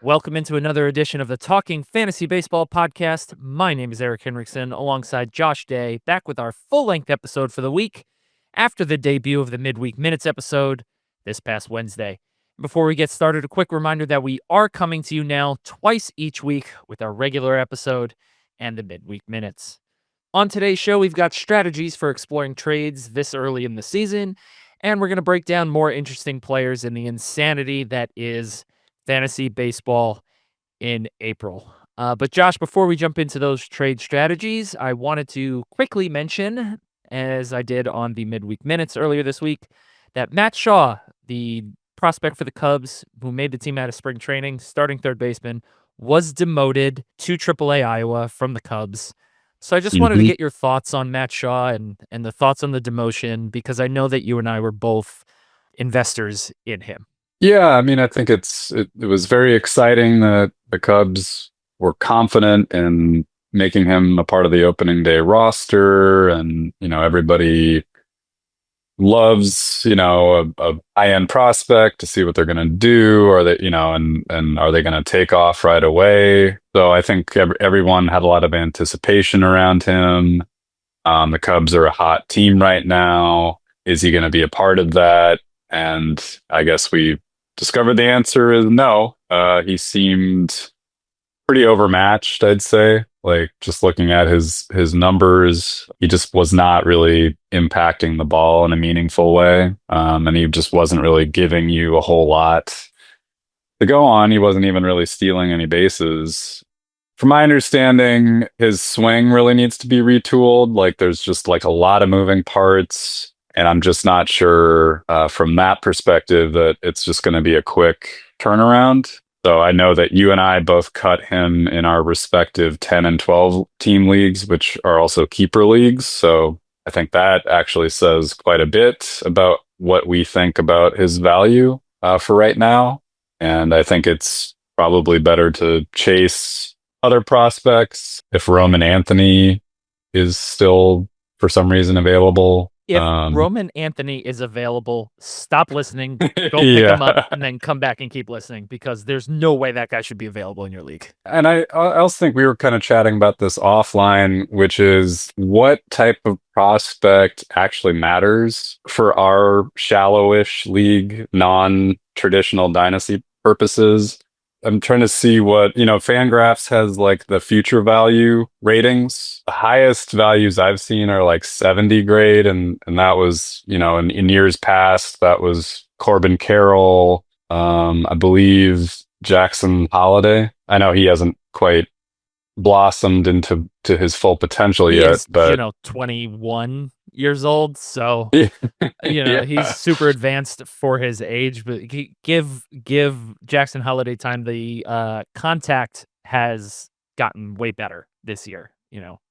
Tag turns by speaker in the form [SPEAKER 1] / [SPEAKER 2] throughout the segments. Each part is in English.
[SPEAKER 1] Welcome into another edition of the Talking Fantasy Baseball podcast. My name is Eric Henriksen alongside Josh Day, back with our full-length episode for the week after the debut of the Midweek Minutes episode this past Wednesday. Before we get started, a quick reminder that we are coming to you now twice each week with our regular episode and the Midweek Minutes. On today's show, we've got strategies for exploring trades this early in the season, and we're going to break down more interesting players in the insanity that is fantasy baseball in April. But Josh, before we jump into those trade strategies, I wanted to quickly mention, as I did on the Midweek Minutes earlier this week, that Matt Shaw, the prospect for the Cubs who made the team out of spring training, starting third baseman, was demoted to AAA Iowa from the Cubs. So I just wanted to get your thoughts on Matt Shaw and the thoughts on the demotion, because I know that you and I were both investors in him.
[SPEAKER 2] Yeah, I mean, I think it was very exciting that the Cubs were confident in making him a part of the opening day roster, and everybody loves a high-end prospect to see what they're going to do, or that and are they going to take off right away? So I think everyone had a lot of anticipation around him. The Cubs are a hot team right now. Is he going to be a part of that? And I guess we discovered the answer is no. He seemed pretty overmatched, I'd say. Like, just looking at his numbers, he just was not really impacting the ball in a meaningful way. And he just wasn't really giving you a whole lot to go on. He wasn't even really stealing any bases. From my understanding, his swing really needs to be retooled. Like, there's just like a lot of moving parts. And I'm just not sure from that perspective that it's just going to be a quick turnaround. So I know that you and I both cut him in our respective 10 and 12 team leagues, which are also keeper leagues. So I think that actually says quite a bit about what we think about his value for right now. And I think it's probably better to chase other prospects if Roman Anthony is still for some reason available.
[SPEAKER 1] If Roman Anthony is available, stop listening, go pick him up, and then come back and keep listening, because there's no way that guy should be available in your league.
[SPEAKER 2] And I also think we were kind of chatting about this offline, which is what type of prospect actually matters for our shallowish league, non-traditional dynasty purposes. I'm trying to see what, Fangraphs has like the future value ratings. The highest values I've seen are like 70 grade. And that was, in years past, that was Corbin Carroll, I believe Jackson Holiday. I know he hasn't quite blossomed into his full potential yet, but
[SPEAKER 1] 21 years old, so
[SPEAKER 2] yeah.
[SPEAKER 1] he's super advanced for his age. But give Jackson Holiday time. The contact has gotten way better this year,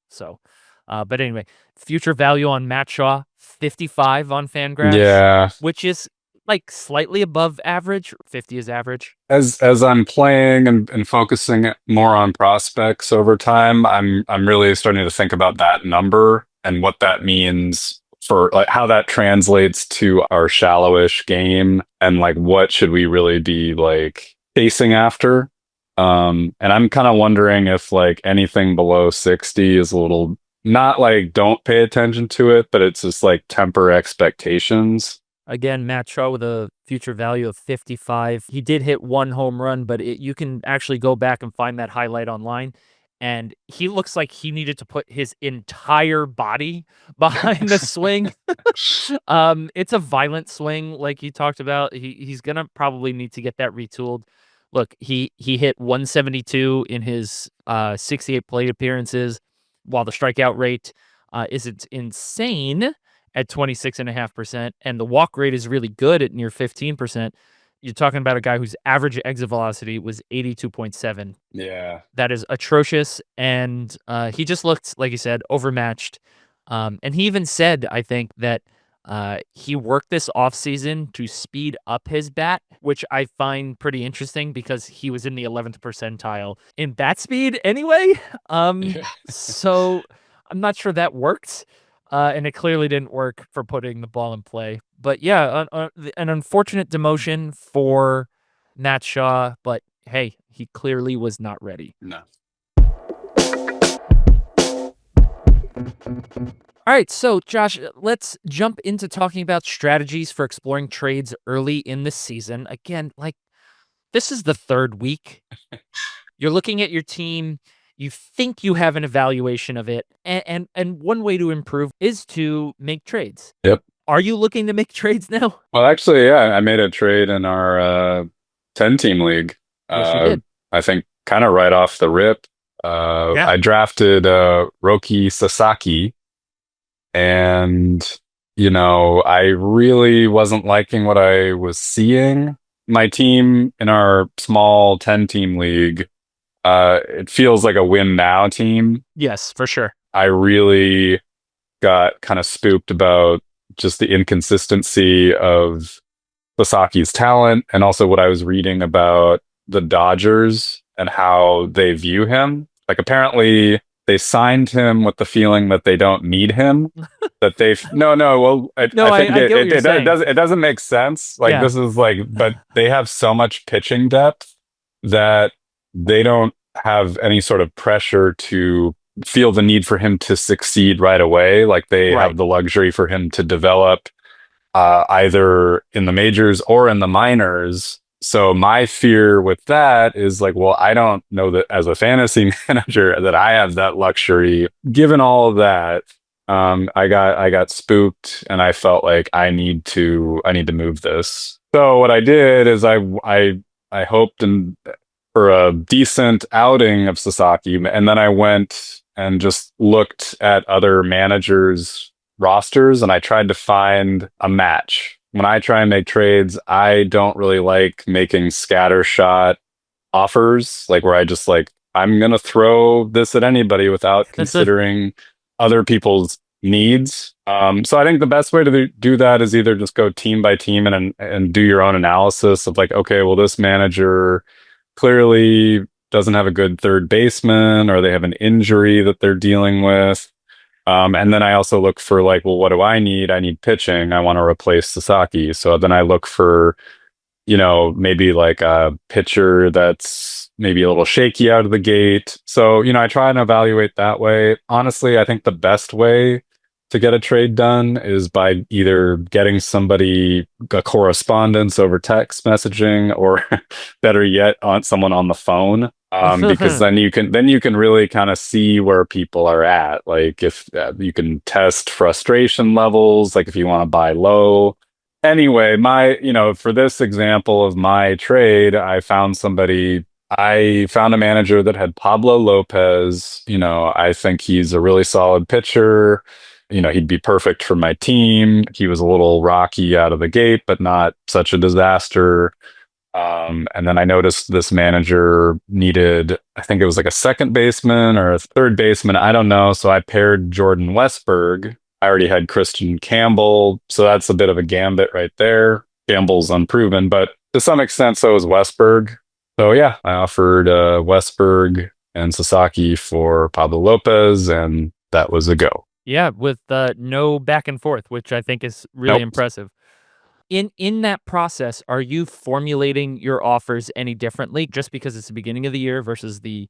[SPEAKER 1] so but anyway, future value on Matt Shaw, 55 on Fangraphs,
[SPEAKER 2] Yeah.
[SPEAKER 1] which is like slightly above average. 50 is average.
[SPEAKER 2] As I'm playing and focusing more on prospects over time, I'm really starting to think about that number and what that means for like how that translates to our shallowish game, and like what should we really be like chasing after. And I'm kind of wondering if like anything below 60 is a little, not like don't pay attention to it, but it's just like temper expectations.
[SPEAKER 1] Again, Matt Shaw with a future value of 55. He did hit one home run, but you can actually go back and find that highlight online. And he looks like he needed to put his entire body behind the swing. It's a violent swing, like you talked about. He's gonna probably need to get that retooled. Look, he hit 172 in his 68 plate appearances, while the strikeout rate isn't insane at 26.5%, and the walk rate is really good at near 15%. You're talking about a guy whose average exit velocity was 82.7.
[SPEAKER 2] Yeah.
[SPEAKER 1] That is atrocious, and he just looked, like you said, overmatched. And he even said, I think, that he worked this offseason to speed up his bat, which I find pretty interesting because he was in the 11th percentile in bat speed anyway. So I'm not sure that worked. And it clearly didn't work for putting the ball in play. But yeah, an unfortunate demotion for Matt Shaw. But hey, He clearly was not ready.
[SPEAKER 2] No.
[SPEAKER 1] All right, so Josh, let's jump into talking about strategies for exploring trades early in the season. Again, like this is the third week. You're looking at your team, you think you have an evaluation of it, and one way to improve is to make trades.
[SPEAKER 2] Yep.
[SPEAKER 1] Are you looking to make trades now?
[SPEAKER 2] Well, actually, yeah, I made a trade in our 10-team league.
[SPEAKER 1] Yes, you did.
[SPEAKER 2] I think kind of right off the rip.
[SPEAKER 1] Yeah.
[SPEAKER 2] I drafted Roki Sasaki, and I really wasn't liking what I was seeing. My team in our small 10-team league, it feels like a win now team.
[SPEAKER 1] Yes, for sure.
[SPEAKER 2] I really got kind of spooked about just the inconsistency of Sasaki's talent and also what I was reading about the Dodgers and how they view him. Like apparently they signed him with the feeling that they don't need him. That they've I think
[SPEAKER 1] I get what you're saying.
[SPEAKER 2] it doesn't make sense. Like
[SPEAKER 1] Yeah.
[SPEAKER 2] this is like, but they have so much pitching depth that they don't have any sort of pressure to feel the need for him to succeed right away. Like they
[SPEAKER 1] Right.
[SPEAKER 2] have the luxury for him to develop either in the majors or in the minors. So my fear with that is like, well, I don't know that as a fantasy manager that I have that luxury. Given all of that, I got spooked, and I felt like I need to move this. So what I did is I hoped for a decent outing of Sasaki, and then I went and just looked at other managers' rosters, and I tried to find a match. When I try and make trades, I don't really like making scattershot offers, like where I just like, I'm going to throw this at anybody without considering other people's needs. So I think the best way to do that is either just go team by team and do your own analysis of like, okay, well, this manager clearly doesn't have a good third baseman, or they have an injury that they're dealing with. And then I also look for like, well, what do I need? I need pitching. I want to replace Sasaki. So then I look for, maybe like a pitcher that's maybe a little shaky out of the gate. So, I try and evaluate that way. Honestly, I think the best way to get a trade done is by either getting somebody a correspondence over text messaging, or better yet, on someone on the phone. Because then you can really kind of see where people are at. Like if you can test frustration levels, like if you want to buy low. Anyway, for this example of my trade, I found a manager that had Pablo Lopez. I think he's a really solid pitcher. He'd be perfect for my team. He was a little rocky out of the gate, but not such a disaster. And then I noticed this manager needed, I think it was like a second baseman or a third baseman. I don't know. So I paired Jordan Westberg. I already had Christian Campbell. So that's a bit of a gambit right there. Campbell's unproven, but to some extent, so is Westberg. So yeah, I offered Westberg and Sasaki for Pablo Lopez, and that was a go.
[SPEAKER 1] Yeah, with no back and forth, which I think is really
[SPEAKER 2] Nope.
[SPEAKER 1] impressive. In that process, are you formulating your offers any differently just because it's the beginning of the year versus the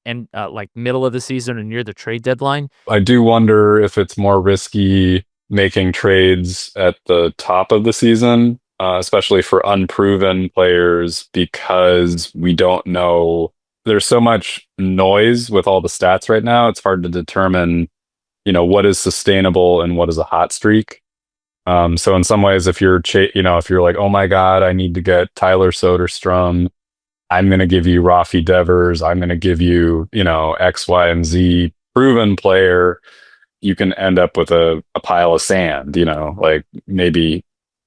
[SPEAKER 1] end, like middle of the season and near the trade deadline?
[SPEAKER 2] I do wonder if it's more risky making trades at the top of the season, especially for unproven players, because we don't know. There's so much noise with all the stats right now. It's hard to determine, what is sustainable and what is a hot streak. So in some ways, if you're like, oh my God, I need to get Tyler Soderstrom, I'm going to give you Rafi Devers, I'm going to give you, X, Y, and Z proven player, you can end up with a pile of sand, like maybe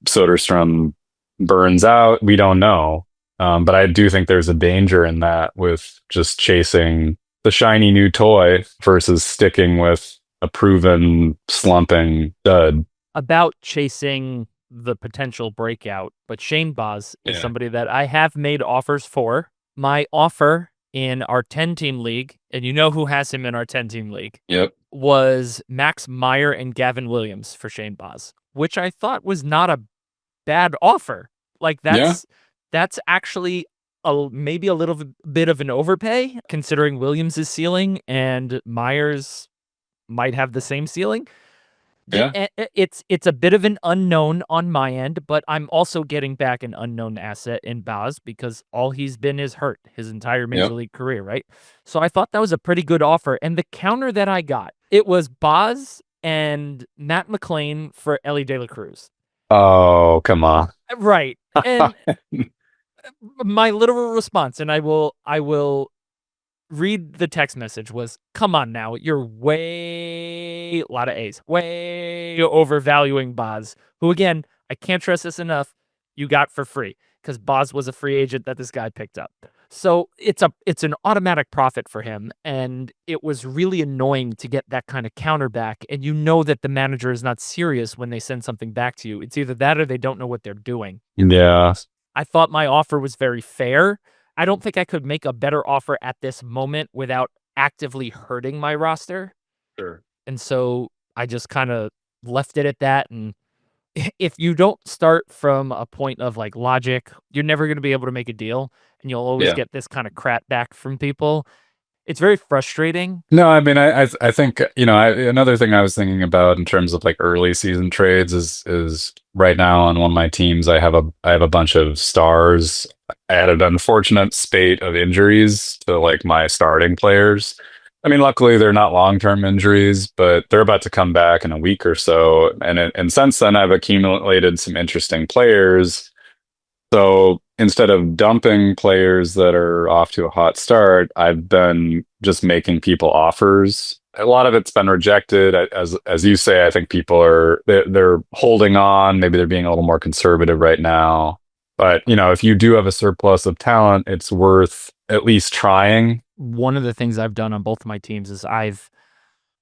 [SPEAKER 2] Soderstrom burns out. We don't know. But I do think there's a danger in that, with just chasing the shiny new toy versus sticking with a proven slumping dud.
[SPEAKER 1] About chasing the potential breakout, but Shane Baz is
[SPEAKER 2] Yeah.
[SPEAKER 1] somebody that I have made offers for. My offer in our 10-team league, and you know who has him in our 10-team league,
[SPEAKER 2] Yep.
[SPEAKER 1] was Max Meyer and Gavin Williams for Shane Baz, which I thought was not a bad offer. Like that's actually maybe a little bit of an overpay considering Williams' ceiling and Myers might have the same ceiling.
[SPEAKER 2] Yeah.
[SPEAKER 1] It's a bit of an unknown on my end, but I'm also getting back an unknown asset in Baz because all he's been is hurt his entire major
[SPEAKER 2] Yep.
[SPEAKER 1] league career, right? So I thought that was a pretty good offer. And the counter that I got, it was Baz and Matt McLain for Ellie De La Cruz.
[SPEAKER 2] Oh, come on.
[SPEAKER 1] Right. And my literal response, and I will read the text message, was, come on now, you're way, a lot of A's, way overvaluing Baz, who, again, I can't stress this enough, you got for free because Baz was a free agent that this guy picked up. So it's an automatic profit for him, and it was really annoying to get that kind of counter back. And you know that the manager is not serious when they send something back to you. It's either that or they don't know what they're doing.
[SPEAKER 2] Yeah.
[SPEAKER 1] I thought my offer was very fair. I don't think I could make a better offer at this moment without actively hurting my roster.
[SPEAKER 2] Sure.
[SPEAKER 1] And so I just kind of left it at that. And if you don't start from a point of like logic, you're never going to be able to make a deal. And you'll always
[SPEAKER 2] Yeah.
[SPEAKER 1] get this kind of crap back from people. It's very frustrating.
[SPEAKER 2] No, I mean, I think, another thing I was thinking about in terms of like early season trades is right now on one of my teams, I have a bunch of stars. I had an unfortunate spate of injuries to like my starting players. I mean, luckily they're not long-term injuries, but they're about to come back in a week or so. And since then I've accumulated some interesting players. So instead of dumping players that are off to a hot start, I've been just making people offers. A lot of it's been rejected. As you say, I think people they're holding on. Maybe they're being a little more conservative right now. But if you do have a surplus of talent, it's worth at least trying.
[SPEAKER 1] One of the things I've done on both of my teams is I've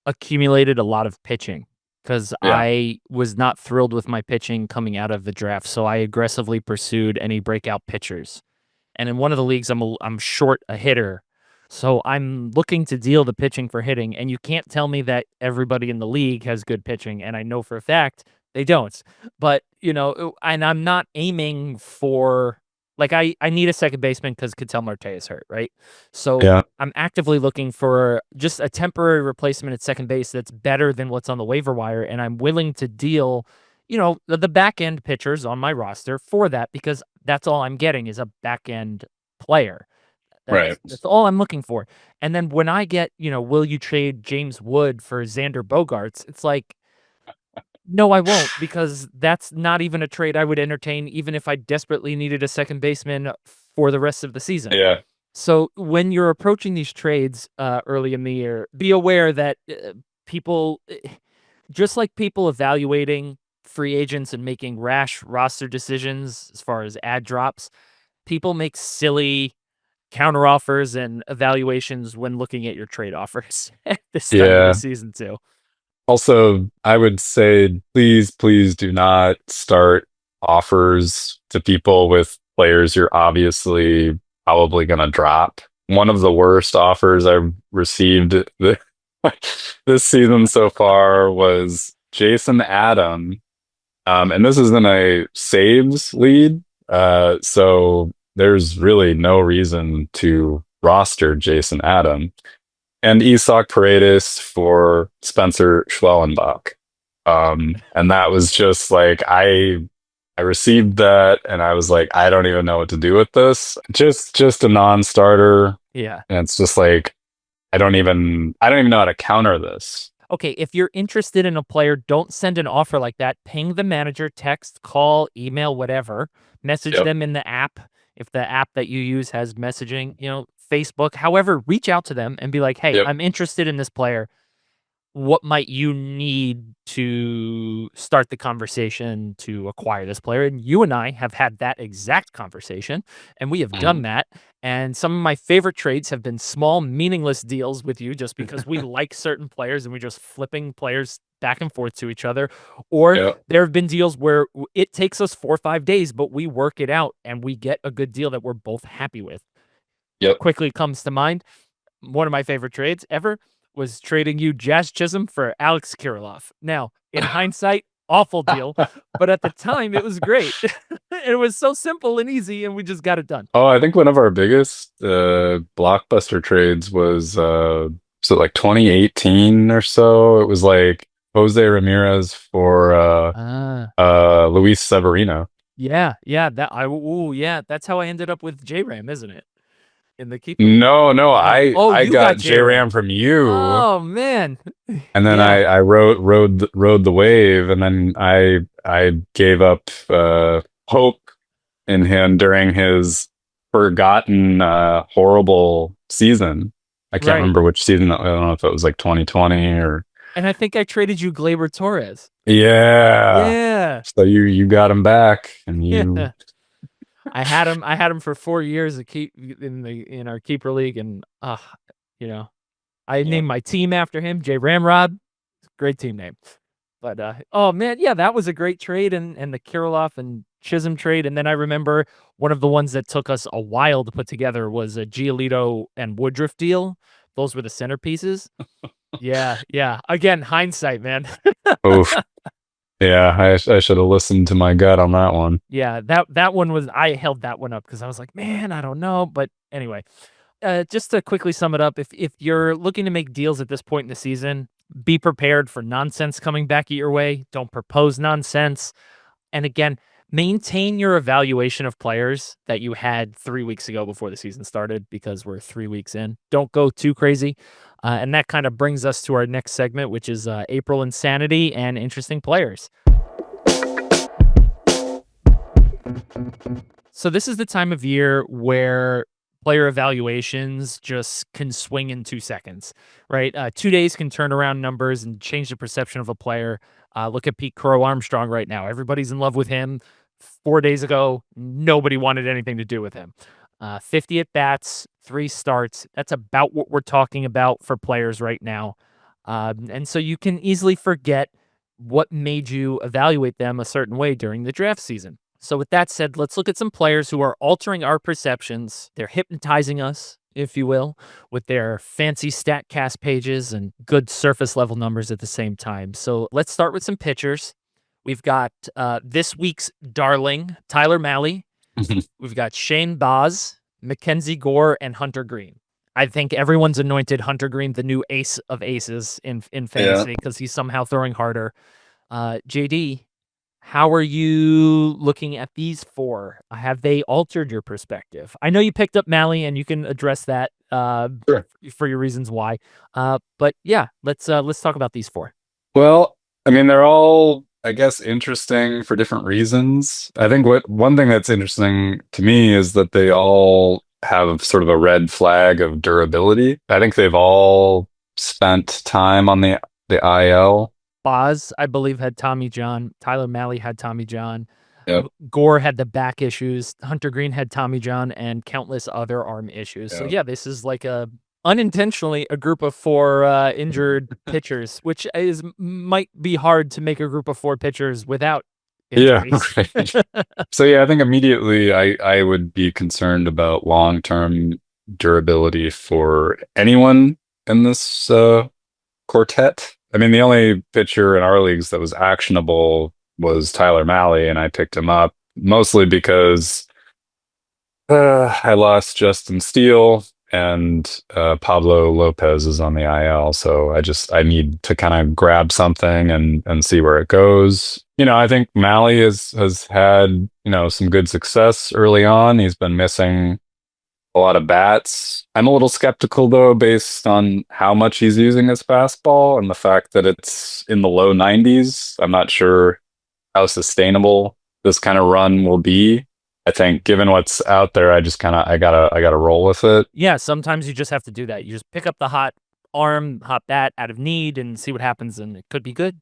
[SPEAKER 1] accumulated a lot of pitching because
[SPEAKER 2] Yeah.
[SPEAKER 1] I was not thrilled with my pitching coming out of the draft. So I aggressively pursued any breakout pitchers. And in one of the leagues, I'm short a hitter. So I'm looking to deal the pitching for hitting. And you can't tell me that everybody in the league has good pitching. And I know for a fact they don't. But, and I'm not aiming for, like, I need a second baseman because Ketel Marte is hurt, right? So
[SPEAKER 2] Yeah.
[SPEAKER 1] I'm actively looking for just a temporary replacement at second base that's better than what's on the waiver wire. And I'm willing to deal, the back end pitchers on my roster for that because that's all I'm getting is a back end player.
[SPEAKER 2] Right.
[SPEAKER 1] That's all I'm looking for. And then when I get, will you trade James Wood for Xander Bogaerts? It's like, no, I won't, because that's not even a trade I would entertain, even if I desperately needed a second baseman for the rest of the season.
[SPEAKER 2] Yeah.
[SPEAKER 1] So when you're approaching these trades early in the year, be aware that people, just like people evaluating free agents and making rash roster decisions as far as ad drops, people make silly counteroffers and evaluations when looking at your trade offers at this time of
[SPEAKER 2] Yeah.
[SPEAKER 1] the season too.
[SPEAKER 2] Also, I would say, please do not start offers to people with players you're obviously probably going to drop. One of the worst offers I've received this season so far was Jason Adam. And this is in a saves lead. So there's really no reason to roster Jason Adam. And Isak Paredes for Spencer Schwellenbach. And that was just like I received that and I was like, I don't even know what to do with this. Just a non-starter.
[SPEAKER 1] Yeah.
[SPEAKER 2] And it's just like I don't even know how to counter this.
[SPEAKER 1] Okay, if you're interested in a player, don't send an offer like that. Ping the manager, text, call, email, whatever. Message them in the app. If the app that you use has messaging, Facebook, however, reach out to them and be like, hey, I'm interested in this player. What might you need to start the conversation to acquire this player? And you and I have had that exact conversation, and we have done that. And some of my favorite trades have been small, meaningless deals with you just because we like certain players and we're just flipping players back and forth to each other. Or there have been deals where it takes us 4 or 5 days, but we work it out and we get a good deal that we're both happy with. Quickly comes to mind, one of my favorite trades ever was trading you Jazz Chisholm for Alex Kirilloff. Now, in hindsight, awful deal, but at the time it was great. It was so simple and easy, and we just got it done.
[SPEAKER 2] Oh, I think one of our biggest blockbuster trades was so like 2018 or so. It was like Jose Ramirez for
[SPEAKER 1] Ah,
[SPEAKER 2] Luis Severino.
[SPEAKER 1] yeah, yeah. That's how I ended up with J Ram, isn't it? In the keeper league.
[SPEAKER 2] No, no,
[SPEAKER 1] No. Oh,
[SPEAKER 2] I
[SPEAKER 1] you got
[SPEAKER 2] got
[SPEAKER 1] J
[SPEAKER 2] J
[SPEAKER 1] Ram.
[SPEAKER 2] Ram from you,
[SPEAKER 1] Oh man.
[SPEAKER 2] and then
[SPEAKER 1] Yeah.
[SPEAKER 2] I rode the wave, and then I gave up hope in him during his forgotten horrible season. I can't
[SPEAKER 1] Right.
[SPEAKER 2] remember which season. I don't know if it was like 2020 or
[SPEAKER 1] And I think I traded you Glaber Torres.
[SPEAKER 2] yeah.
[SPEAKER 1] Yeah.
[SPEAKER 2] So you got him back, and you
[SPEAKER 1] Yeah. I had him for 4 years to keep in our keeper league, and you know, I
[SPEAKER 2] yeah.
[SPEAKER 1] named my team after him, J Ramrod. Great team name. But oh man, yeah, that was a great trade, and the Kirilloff and Chisholm trade. And then I remember one of the ones that took us a while to put together was a Giolito and Woodruff deal. Those were the centerpieces. Yeah, yeah. Again, hindsight, man.
[SPEAKER 2] Oof. Yeah, I should have listened to my gut on that one.
[SPEAKER 1] Yeah, that one was I held that one up because I was like, man, I don't know. But anyway, just to quickly sum it up, if you're looking to make deals at this point in the season, be prepared for nonsense coming back at your way. Don't propose nonsense. And again, maintain your evaluation of players that you had 3 weeks ago before the season started because we're 3 weeks in. Don't go too crazy. And that kind of brings us to our next segment, which is April Insanity and Interesting Players. So this is the time of year where player evaluations just can swing in 2 seconds, right? 2 days can turn around numbers and change the perception of a player. Look at Pete Crow Armstrong right now. Everybody's in love with him. 4 days ago, nobody wanted anything to do with him. 50 at bats, 3 starts. That's about what we're talking about for players right now. And so you can easily forget what made you evaluate them a certain way during the draft season. So, with that said, let's look at some players who are altering our perceptions. They're hypnotizing us, if you will, with their fancy StatCast pages and good surface level numbers at the same time. So, let's start with some pitchers. We've got this week's darling, Tyler Mahle. We've got Shane Baz, Mackenzie Gore, and Hunter Green. I think everyone's anointed Hunter Green the new ace of aces in fantasy because he's somehow throwing harder. JD, how are you looking at these 4? Have they altered your perspective? I know you picked up Mahle, and you can address that
[SPEAKER 2] Sure.
[SPEAKER 1] for your reasons why. But yeah, let's talk about these 4.
[SPEAKER 2] Well, I mean, they're all, I guess, interesting for different reasons. I think what one thing that's interesting to me is that they all have sort of a red flag of durability. I think they've all spent time on the IL.
[SPEAKER 1] Baz, I believe, had Tommy John. Tyler Mahle had Tommy John.
[SPEAKER 2] Yep.
[SPEAKER 1] Gore had the back issues. Hunter Green had Tommy John and countless other arm issues. So
[SPEAKER 2] Yep.
[SPEAKER 1] yeah, this is like unintentionally a group of 4 injured pitchers, which might be hard to make a group of 4 pitchers without
[SPEAKER 2] Yeah,
[SPEAKER 1] injuries.
[SPEAKER 2] right. So yeah, I think immediately I would be concerned about long-term durability for anyone in this quartet. I mean, the only pitcher in our leagues that was actionable was Tyler Mahle, and I picked him up mostly because I lost Justin Steele and Pablo Lopez is on the IL, so I need to kind of grab something and see where it goes. I think Mahle has had some good success early on. He's been missing a lot of bats. I'm a little skeptical though, based on how much he's using his fastball and the fact that it's in the low 90s. I'm not sure how sustainable this kind of run will be. I think given what's out there, I gotta roll with it.
[SPEAKER 1] Yeah, sometimes you just have to do that. You just pick up the hot arm, hot bat out of need and see what happens, and it could be good.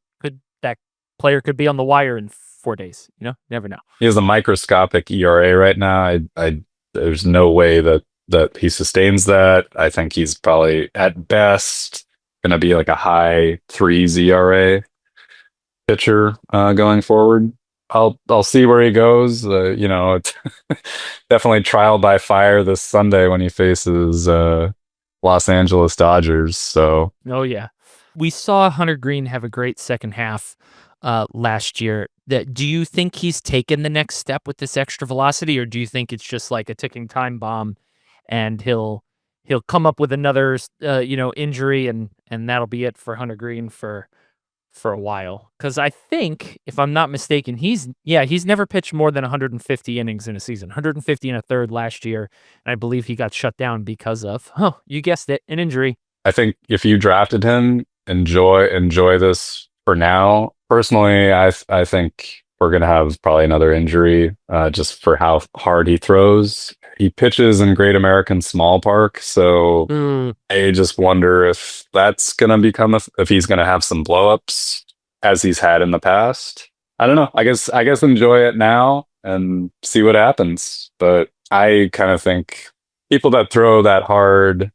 [SPEAKER 1] That player could be on the wire in 4 days, Never know.
[SPEAKER 2] He has a microscopic ERA right now. I there's no way that he sustains that. I think he's probably at best gonna be like a high 3s ERA pitcher going forward. I'll see where he goes. It's definitely trial by fire this Sunday when he faces Los Angeles Dodgers. So
[SPEAKER 1] Oh yeah. We saw Hunter Green have a great second half last year. Do you think he's taken the next step with this extra velocity, or do you think it's just like a ticking time bomb, and he'll come up with another injury, and that'll be it for Hunter Green for a while? Because I think, if I'm not mistaken, he's never pitched more than 150 innings in a season. 150 and a third last year, and I believe he got shut down because of, you guessed it, an injury.
[SPEAKER 2] I think if you drafted him, enjoy this for now. Personally, I think we're gonna have probably another injury, just for how hard he throws. He pitches in Great American Small Park, so I just wonder if that's gonna become if he's gonna have some blowups as he's had in the past. I don't know. I guess enjoy it now and see what happens. But I kind of think people that throw that hard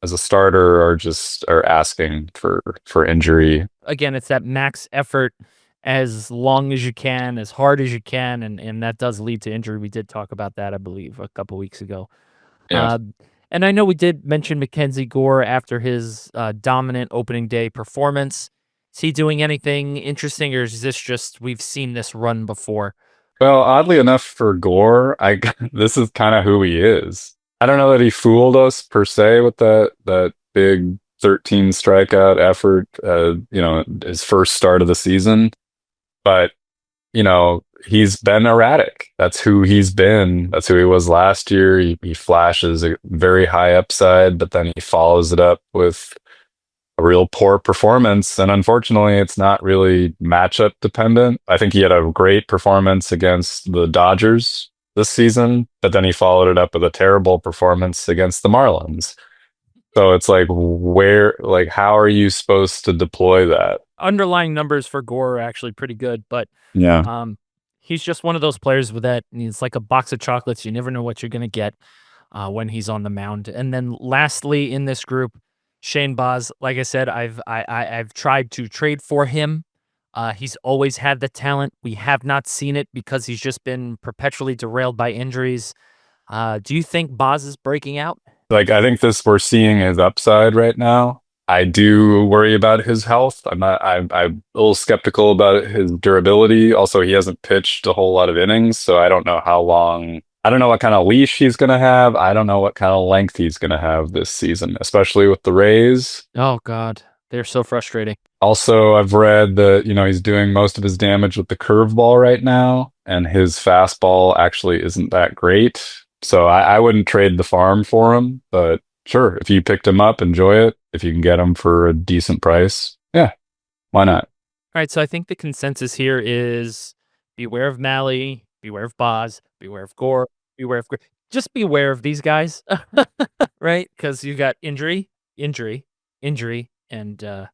[SPEAKER 2] as a starter are asking for injury.
[SPEAKER 1] Again, it's that max effort as long as you can, as hard as you can, and that does lead to injury. We did talk about that, I believe, a couple weeks ago.
[SPEAKER 2] Yeah.
[SPEAKER 1] And I know we did mention Mackenzie Gore after his dominant opening day performance. Is he doing anything interesting, or is this just we've seen this run before?
[SPEAKER 2] Well, oddly enough for Gore, this is kind of who he is. I don't know that he fooled us per se with that big 13 strikeout effort, his first start of the season. But, he's been erratic. That's who he's been. That's who he was last year. He flashes a very high upside, but then he follows it up with a real poor performance. And unfortunately, it's not really matchup dependent. I think he had a great performance against the Dodgers this season, but then he followed it up with a terrible performance against the Marlins. So it's like, how are you supposed to deploy that?
[SPEAKER 1] Underlying numbers for Gore are actually pretty good, but
[SPEAKER 2] yeah,
[SPEAKER 1] he's just one of those players with that. It's like a box of chocolates. You never know what you're going to get when he's on the mound. And then lastly in this group, Shane Baz. Like I said, I've tried to trade for him. He's always had the talent. We have not seen it because he's just been perpetually derailed by injuries. Do you think Baz is breaking out?
[SPEAKER 2] I think we're seeing his upside right now. I do worry about his health. I'm a little skeptical about his durability. Also, he hasn't pitched a whole lot of innings, so I don't know how long. I don't know what kind of leash he's going to have. I don't know what kind of length he's going to have this season, especially with the Rays.
[SPEAKER 1] Oh, God. They're so frustrating.
[SPEAKER 2] Also, I've read that, he's doing most of his damage with the curveball right now, and his fastball actually isn't that great. So I wouldn't trade the farm for him, but sure, if you picked him up, enjoy it. If you can get him for a decent price, yeah, why not?
[SPEAKER 1] All right, so I think the consensus here is beware of Mahle, beware of Baz, beware of Gore, beware of just beware of these guys, right? Because you got injury, and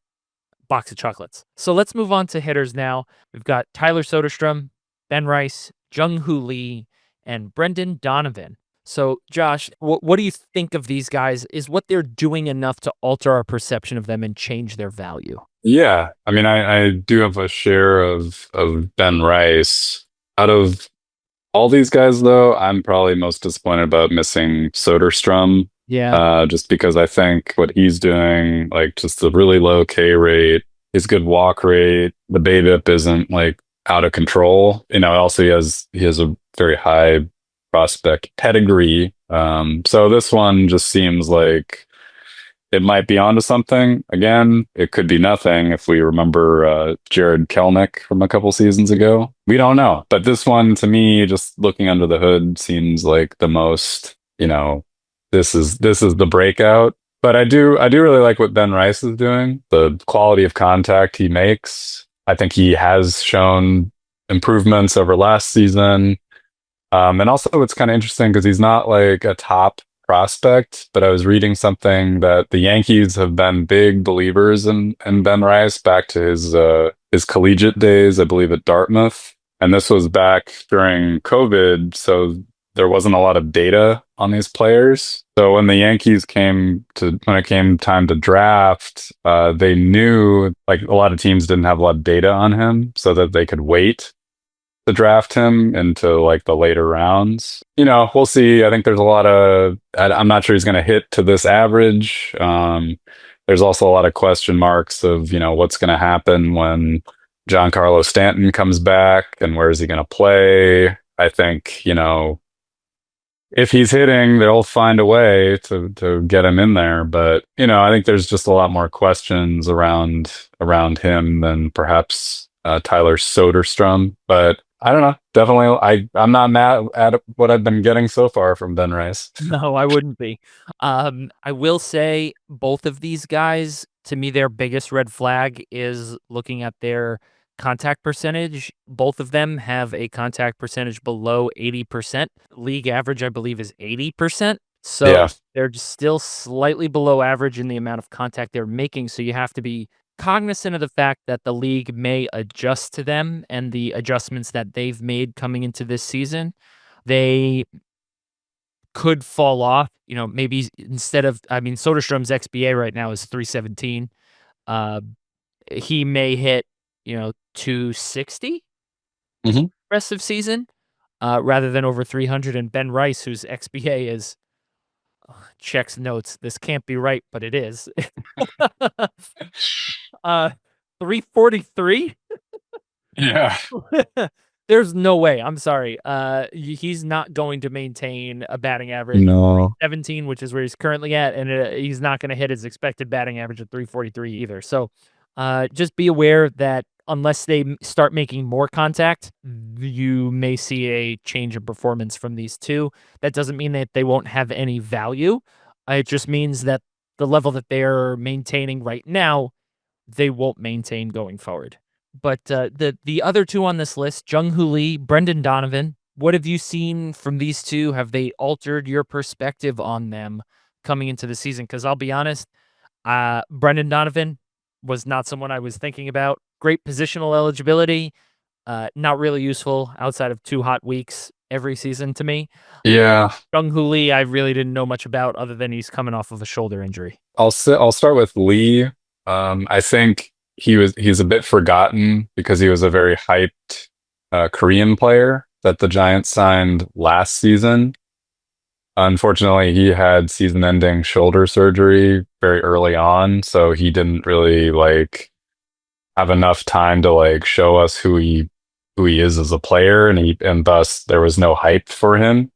[SPEAKER 1] box of chocolates. So let's move on to hitters now. We've got Tyler Soderstrom, Ben Rice, Jung-Hoo Lee, and Brendan Donovan. So, Josh, what do you think of these guys? Is what they're doing enough to alter our perception of them and change their value?
[SPEAKER 2] Yeah, I mean, I do have a share of Ben Rice. Out of all these guys, though, I'm probably most disappointed about missing Soderstrom.
[SPEAKER 1] Yeah.
[SPEAKER 2] Just because I think what he's doing, just the really low K rate, his good walk rate, the BABIP isn't out of control. Also he has a very high prospect pedigree. So this one just seems like it might be onto something. Again, it could be nothing if we remember Jared Kelenic from a couple seasons ago. We don't know. But this one, to me, just looking under the hood, seems like the most, this is the breakout. But I do really like what Ben Rice is doing. The quality of contact he makes. I think he has shown improvements over last season. And also it's kind of interesting because he's not like a top prospect, but I was reading something that the Yankees have been big believers in Ben Rice back to his collegiate days, I believe at Dartmouth. And this was back during COVID, so there wasn't a lot of data on these players. So when the Yankees when it came time to draft, they knew a lot of teams didn't have a lot of data on him so that they could wait to draft him into the later rounds. We'll see. I think there's a lot of, I'm not sure he's going to hit to this average. There's also a lot of question marks of, what's going to happen when Giancarlo Stanton comes back and where is he going to play? I think, if he's hitting, they'll find a way to get him in there. But, I think there's just a lot more questions around him than perhaps Tyler Soderstrom. But I don't know. Definitely, I'm not mad at what I've been getting so far from Ben Rice.
[SPEAKER 1] No, I wouldn't be. I will say both of these guys, to me, their biggest red flag is looking at their contact percentage. Both of them have a contact percentage below 80%. League average, I believe, is 80%. So
[SPEAKER 2] Yeah.
[SPEAKER 1] they're just still slightly below average in the amount of contact they're making. So you have to be cognizant of the fact that the league may adjust to them and the adjustments that they've made coming into this season. They could fall off, maybe instead of, Soderstrom's XBA right now is 317. Uh, he may hit, 260
[SPEAKER 2] Mhm.
[SPEAKER 1] rest of season, rather than over 300. And Ben Rice, whose XBA is checks notes. This can't be right, but it is. 343.
[SPEAKER 2] Yeah.
[SPEAKER 1] There's no way. I'm sorry. He's not going to maintain a batting average
[SPEAKER 2] No.
[SPEAKER 1] 17, which is where he's currently at, and he's not going to hit his expected batting average of 343 either. So, just be aware that unless they start making more contact, you may see a change in performance from these two. That doesn't mean that they won't have any value. It just means that the level that they're maintaining right now, they won't maintain going forward. But the other two on this list, Jung Hoo Lee, Brendan Donovan, what have you seen from these two? Have they altered your perspective on them coming into the season? Because I'll be honest, Brendan Donovan was not someone I was thinking about. Great positional eligibility, not really useful outside of 2 hot weeks every season to me.
[SPEAKER 2] Yeah.
[SPEAKER 1] Jung Hoo Lee, I really didn't know much about other than he's coming off of a shoulder injury.
[SPEAKER 2] I'll start with Lee. I think he's a bit forgotten because he was a very hyped Korean player that the Giants signed last season. Unfortunately, he had season-ending shoulder surgery very early on, so he didn't really have enough time to show us who he is as a player, and thus there was no hype for him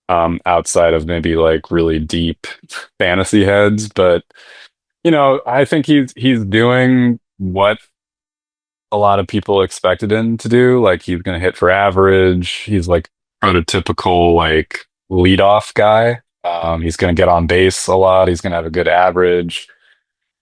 [SPEAKER 2] outside of maybe really deep fantasy heads. But I think he's doing what a lot of people expected him to do. He's going to hit for average. He's prototypical leadoff guy. He's going to get on base a lot. He's going to have a good average.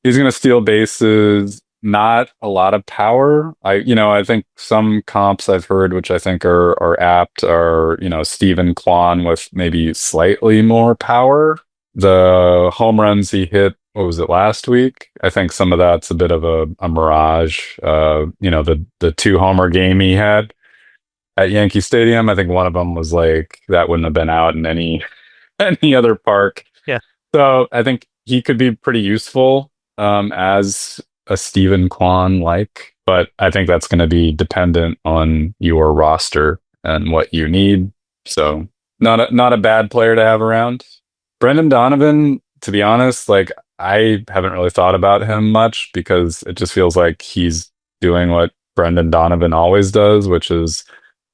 [SPEAKER 2] He's going to steal bases. Not a lot of power. I think some comps I've heard, which I think are apt, are Stephen Kwan with maybe slightly more power. The home runs he hit, what was it, last week? I think some of that's a bit of a mirage. The 2-homer game he had at Yankee Stadium, I think one of them was that wouldn't have been out in any any other park.
[SPEAKER 1] Yeah.
[SPEAKER 2] So I think he could be pretty useful as a Stephen Kwan but I think that's going to be dependent on your roster and what you need. So not a bad player to have around. Brendan Donovan, to be honest, I haven't really thought about him much because it just feels like he's doing what Brendan Donovan always does, which is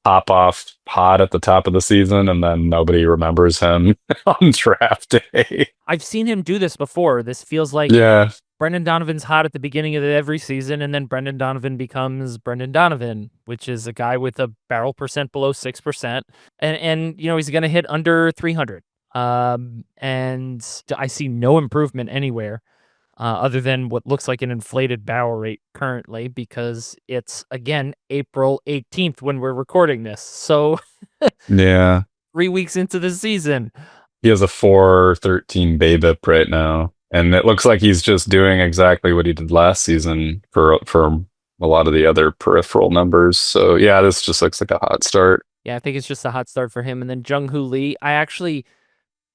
[SPEAKER 2] pop off hot at the top of the season and then nobody remembers him on draft day.
[SPEAKER 1] I've seen him do this before. This feels like
[SPEAKER 2] Yeah.
[SPEAKER 1] Brendan Donovan's hot at the beginning of every season, and then Brendan Donovan becomes Brendan Donovan, which is a guy with a barrel percent below 6%. And he's going to hit under 300. And I see no improvement anywhere other than what looks like an inflated barrel rate currently because it's, again, April 18th when we're recording this. So
[SPEAKER 2] Yeah.
[SPEAKER 1] 3 weeks into the season.
[SPEAKER 2] He has a 4.13 BABIP right now. And it looks like he's just doing exactly what he did last season for a lot of the other peripheral numbers. So yeah, this just looks like a hot start.
[SPEAKER 1] Yeah, I think it's just a hot start for him. And then Jung Hoo Lee, I actually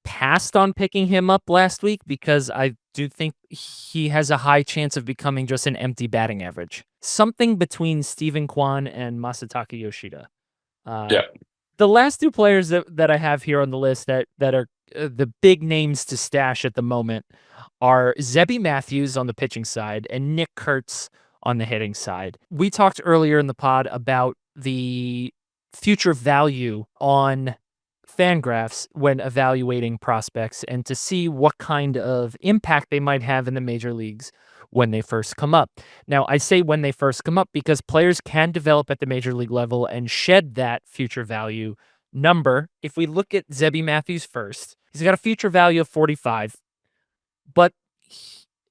[SPEAKER 1] passed on picking him up last week because I do think he has a high chance of becoming just an empty batting average. Something between Stephen Kwan and Masataka Yoshida.
[SPEAKER 2] Yeah.
[SPEAKER 1] The last two players that I have here on the list that are the big names to stash at the moment are Zebby Matthews on the pitching side and Nick Kurtz on the hitting side. We talked earlier in the pod about the future value on Fangraphs when evaluating prospects and to see what kind of impact they might have in the major leagues when they first come up. Now, I say when they first come up because players can develop at the major league level and shed that future value number. If we look at Zebby Matthews first, he's got a future value of 45, but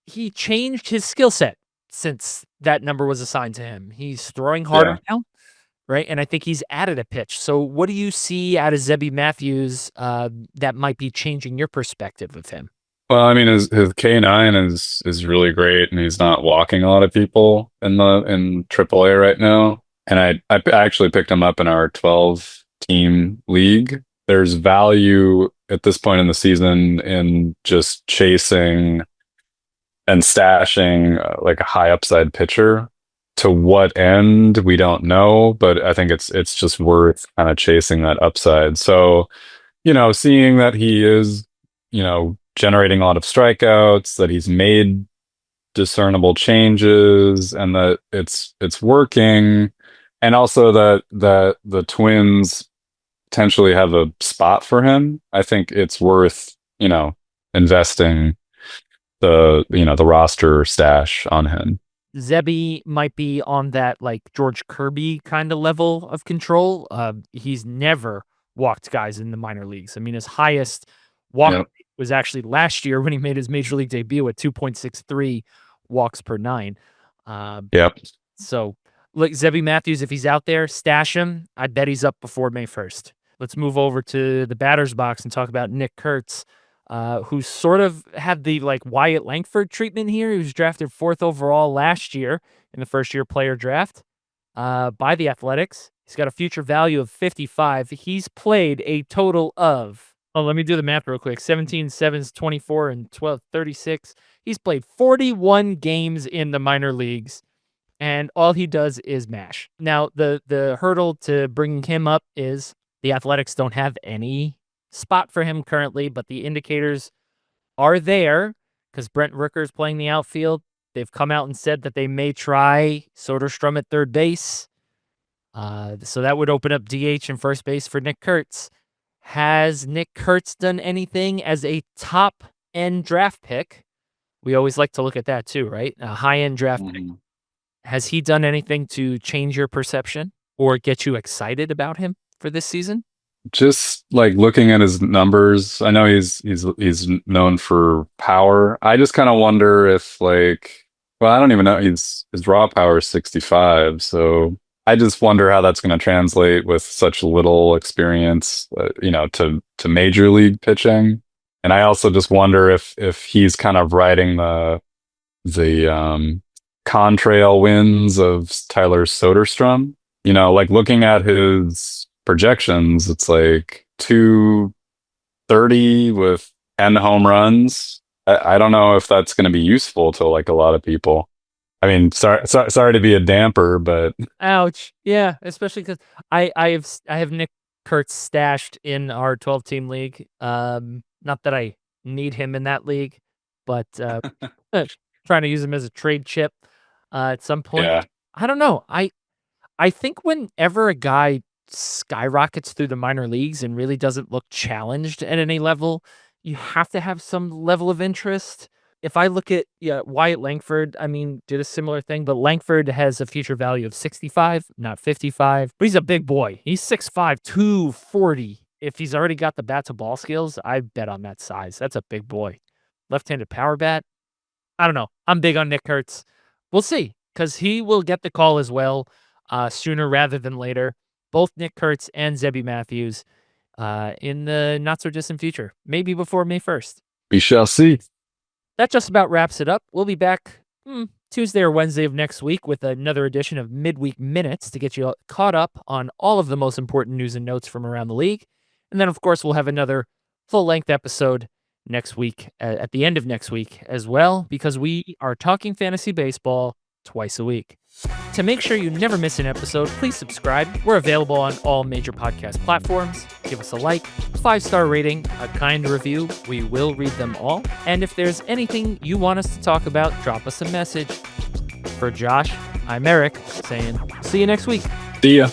[SPEAKER 1] he changed his skill set since that number was assigned to him. He's throwing harder now, right? And I think he's added a pitch. So what do you see out of Zebby Matthews that might be changing your perspective of him?
[SPEAKER 2] Well, I mean, his K9 is really great, and he's not walking a lot of people in AAA right now. And I actually picked him up in our 12-team league. There's value at this point in the season in just chasing and stashing like a high upside pitcher. To what end, we don't know, but I think it's just worth kind of chasing that upside. So, seeing that he is, generating a lot of strikeouts, that he's made discernible changes, and that it's working, and also that the Twins potentially have a spot for him. I think it's worth, investing the roster stash on him.
[SPEAKER 1] Zebby might be on that like George Kirby kind of level of control. He's never walked guys in the minor leagues. I mean, his highest walk was actually last year when he made his major league debut at 2.63 walks per 9. So look, Zebby Matthews, if he's out there, stash him. I bet he's up before May 1st. Let's move over to the batter's box and talk about Nick Kurtz, who sort of had the like Wyatt Langford treatment here. He was drafted 4th overall last year in the first-year player draft by the Athletics. He's got a future value of 55. He's played a total of, let me do the math real quick, 17, 7s, 24, and 12, 36. He's played 41 games in the minor leagues, and all he does is mash. Now, the hurdle to bringing him up is the Athletics don't have any spot for him currently, but the indicators are there because Brent Rooker's playing the outfield. They've come out and said that they may try Soderstrom at third base. So that would open up DH and first base for Nick Kurtz. Has Nick Kurtz done anything as a top-end draft pick? We always like to look at that too, right? A high-end draft pick. Has he done anything to change your perception or get you excited about him for this season?
[SPEAKER 2] Just like looking at his numbers, I know he's known for power. I just kind of wonder if I don't even know. His raw power is 65, so I just wonder how that's going to translate with such little experience, to major league pitching. And I also just wonder if he's kind of riding the contrail winds of Tyler Soderstrom. Like looking at his projections, it's like 230 with 10 home runs. I don't know if that's going to be useful to like a lot of people. I mean, sorry to be a damper, but
[SPEAKER 1] ouch. Yeah, especially because I have Nick Kurtz stashed in our 12-team league. Not that I need him in that league, but trying to use him as a trade chip at some point.
[SPEAKER 2] Yeah.
[SPEAKER 1] I don't know. I think whenever a guy skyrockets through the minor leagues and really doesn't look challenged at any level, you have to have some level of interest. If I look at Wyatt Langford, I mean, did a similar thing, but Langford has a future value of 65, not 55. But he's a big boy. He's 6'5", 240. If he's already got the bat to ball skills, I bet on that size. That's a big boy. Left-handed power bat. I don't know. I'm big on Nick Kurtz. We'll see, because he will get the call as well sooner rather than later. Both Nick Kurtz and Zebby Matthews in the not-so-distant future, maybe before May 1st.
[SPEAKER 2] We shall see.
[SPEAKER 1] That just about wraps it up. We'll be back Tuesday or Wednesday of next week with another edition of Midweek Minutes to get you caught up on all of the most important news and notes from around the league. And then, of course, we'll have another full-length episode next week, at the end of next week as well, because we are talking fantasy baseball twice a week. To make sure you never miss an episode, please subscribe. We're available on all major podcast platforms. Give us a like, 5-star rating, a kind review. We will read them all. And if there's anything you want us to talk about, drop us a message. For Josh, I'm Eric, saying see you next week.
[SPEAKER 2] See ya.